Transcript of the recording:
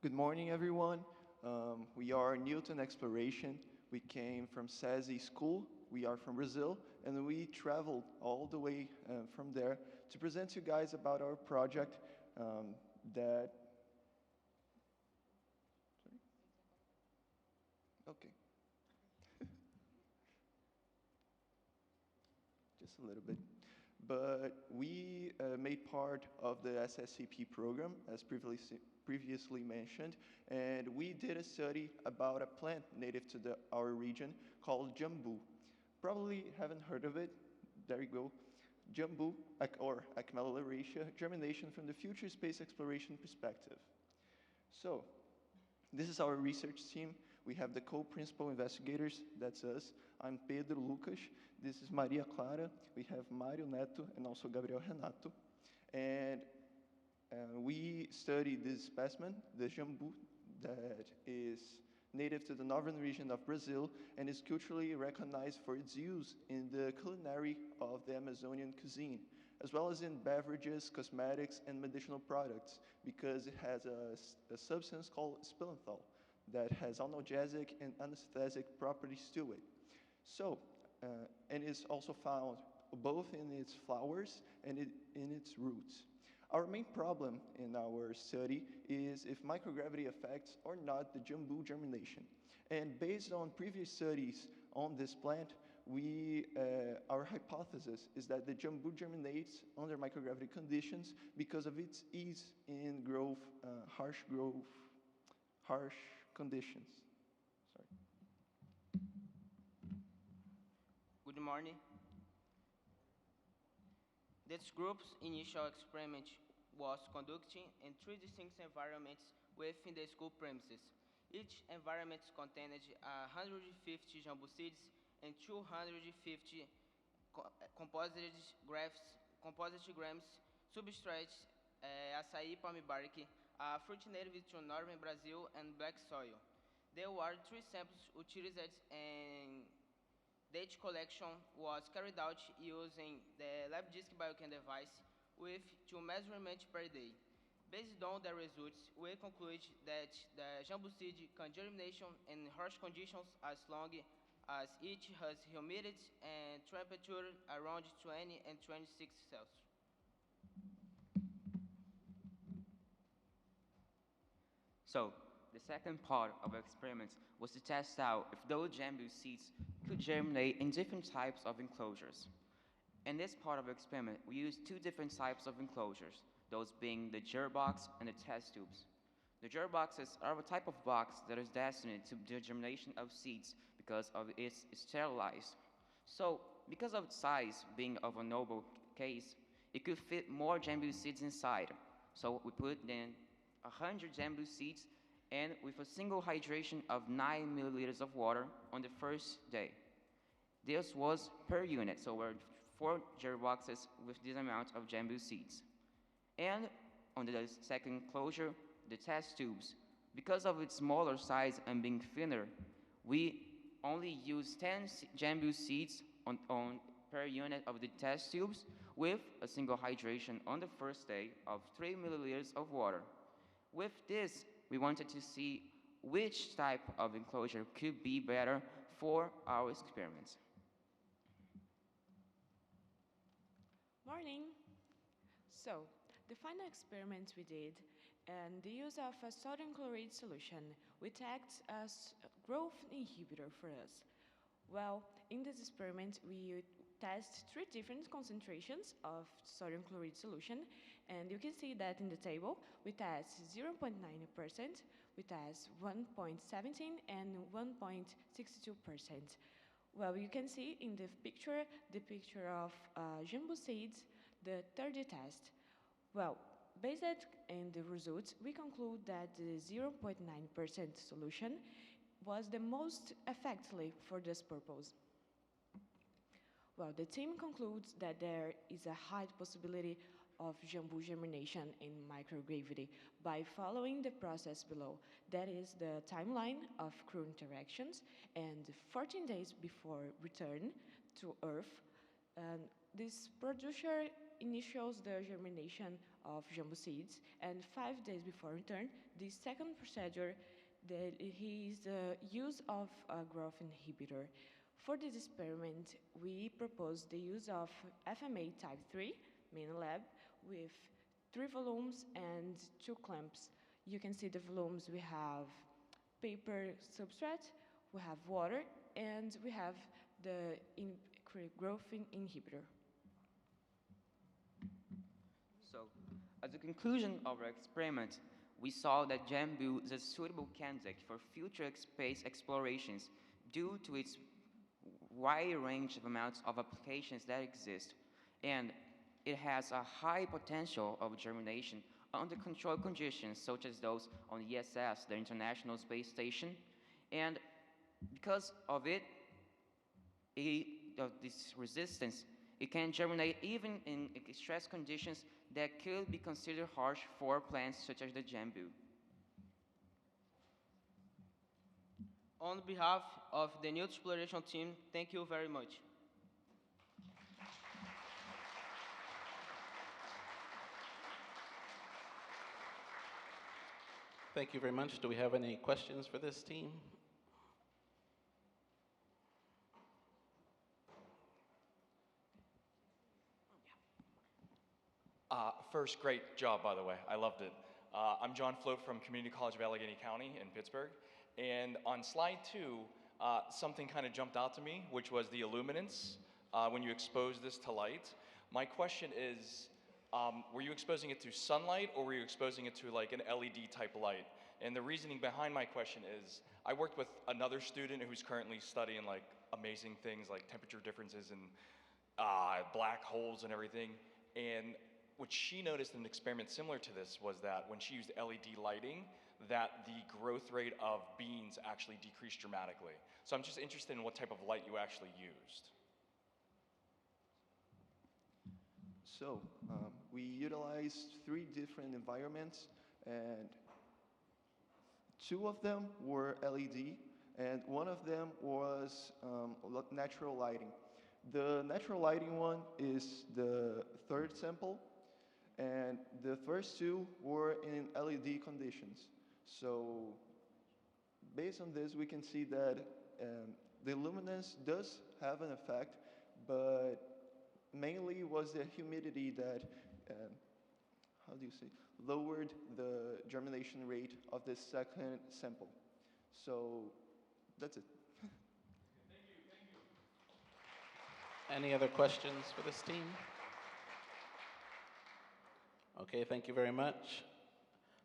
Good morning, everyone. We are Newton Exploration. We came from SSEP School. We are from Brazil, and we traveled all the way from there to present to you guys about our project that. Sorry? Okay. Just a little bit. But we made part of the SSEP program, as previously mentioned, and we did a study about a plant native to our region called jambu. Probably haven't heard of it. There you go. Jambu, or Acmella racea, germination from the future space exploration perspective. So, this is our research team. We have the co-principal investigators, that's us. I'm Pedro Lucas. This is Maria Clara. We have Mario Neto and also Gabriel Renato. And we studied this specimen, the jambu, that is native to the northern region of Brazil and is culturally recognized for its use in the culinary of the Amazonian cuisine, as well as in beverages, cosmetics, and medicinal products, because it has a substance called spilenthol that has analgesic and anesthetic properties to it. So, and is also found both in its flowers and in its roots. Our main problem in our study is if microgravity affects or not the jambu germination. And based on previous studies on this plant, our hypothesis is that the jambu germinates under microgravity conditions because of its ease in harsh conditions. Sorry. Good morning. This group's initial experiment was conducted in three distinct environments within the school premises. Each environment contained 150 jambu seeds and 250 composite grams substrate, açaí palmibark, a fruit native to northern Brazil and black soil. There were three samples utilized and data collection was carried out using the LabDisc Biochem device with 2 measurements per day. Based on the results, we conclude that the jambu seed can germination in harsh conditions as long as it has humidity and temperature around 20 and 26 Celsius. So, the second part of our experiment was to test out if those jambu seeds could germinate in different types of enclosures. In this part of the experiment, we used two different types of enclosures, those being the germ box and the test tubes. The germ boxes are a type of box that is destined to the germination of seeds because of its sterilized. So, because of its size being of a noble case, it could fit more jambu seeds inside. So we put in 100 jambu seeds and with a single hydration of 9 milliliters of water on the first day. This was per unit, so we're 4 germ boxes with this amount of jambu seeds. And on the second closure, the test tubes. Because of its smaller size and being thinner, we only use 10 jambu seeds on per unit of the test tubes with a single hydration on the first day of 3 milliliters of water. With this, we wanted to see which type of enclosure could be better for our experiments. Morning. So, the final experiment we did, and the use of a sodium chloride solution, we tagged as a growth inhibitor for us. Well, in this experiment, we test 3 different concentrations of sodium chloride solution, and you can see that in the table, we test 0.9%, we test 1.17 and 1.62%. Well, you can see in the picture of jambu seeds, the third test. Well, based on the results, we conclude that the 0.9% solution was the most effective for this purpose. Well, the team concludes that there is a high possibility of jambu germination in microgravity by following the process below. That is the timeline of crew interactions and 14 days before return to Earth. This producer initials the germination of jumbo seeds, and 5 days before return, the second procedure that is the use of a growth inhibitor. For this experiment, we proposed the use of FMA type 3 main lab with 3 volumes and 2 clamps. You can see the volumes. We have paper substrate, we have water, and we have the growth inhibitor. So, as a conclusion of our experiment, we saw that Jambu is a suitable candidate for future space explorations due to its wide range of amounts of applications that exist, and it has a high potential of germination under controlled conditions such as those on the ISS, the International Space Station, and because of this resistance, it can germinate even in stress conditions that could be considered harsh for plants such as the Jambu. On behalf of the New Exploration team, thank you very much. Thank you very much. Do we have any questions for this team? First, great job, by the way. I loved it. I'm John Float from Community College of Allegheny County in Pittsburgh. And on slide 2, something kind of jumped out to me, which was the illuminance when you expose this to light. My question is, were you exposing it to sunlight or were you exposing it to like an LED type light? And the reasoning behind my question is, I worked with another student who's currently studying like amazing things like temperature differences and black holes and everything. And what she noticed in an experiment similar to this was that when she used LED lighting, that the growth rate of beans actually decreased dramatically. So I'm just interested in what type of light you actually used. So we utilized 3 different environments, and 2 of them were LED, and 1 of them was natural lighting. The natural lighting one is the 3rd sample, and the first 2 were in LED conditions. So based on this, we can see that the luminance does have an effect, but mainly was the humidity that, lowered the germination rate of the second sample. So that's it. Any other questions for this team? Okay, thank you very much.